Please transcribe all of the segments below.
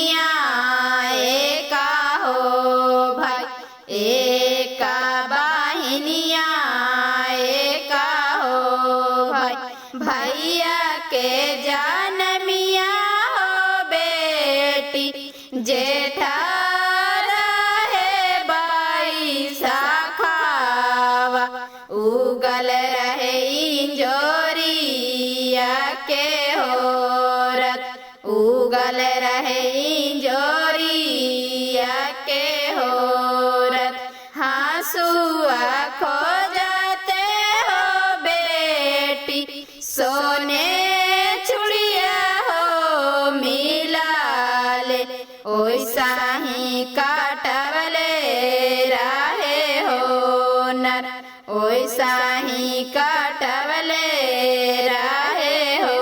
बहनिया एका हो भाई, एका बहनिया एका हो भाई। भैया के जनमिया हो बेटी, जेठा रहे बाई शाखावा, उगल रहे इंजोरिया के होरत, उगल रहे इंजोरिया के होरत। हाँसुआ खो जाते हो बेटी, सोने चुड़िया हो मिला ले, ओइसा ही काटवले रहे हो नर, ओइसा ही काटवले रहे हो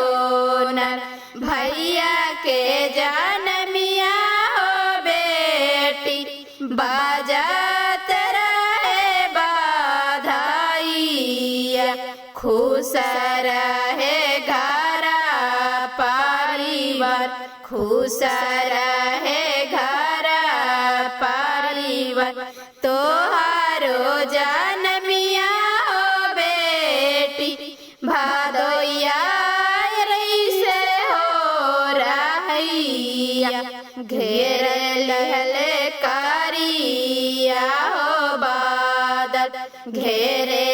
नर। भैया के जनमिया हो बेटी, बाजत रहे बाधाइया, खुश रहे घरा परिवार, खुश रहे घरा परिवार। तोहारो जनमिया हो बेटी, भादोइया रईसे हो रहिया, घेर लहले कारिया हो बादल, घेरे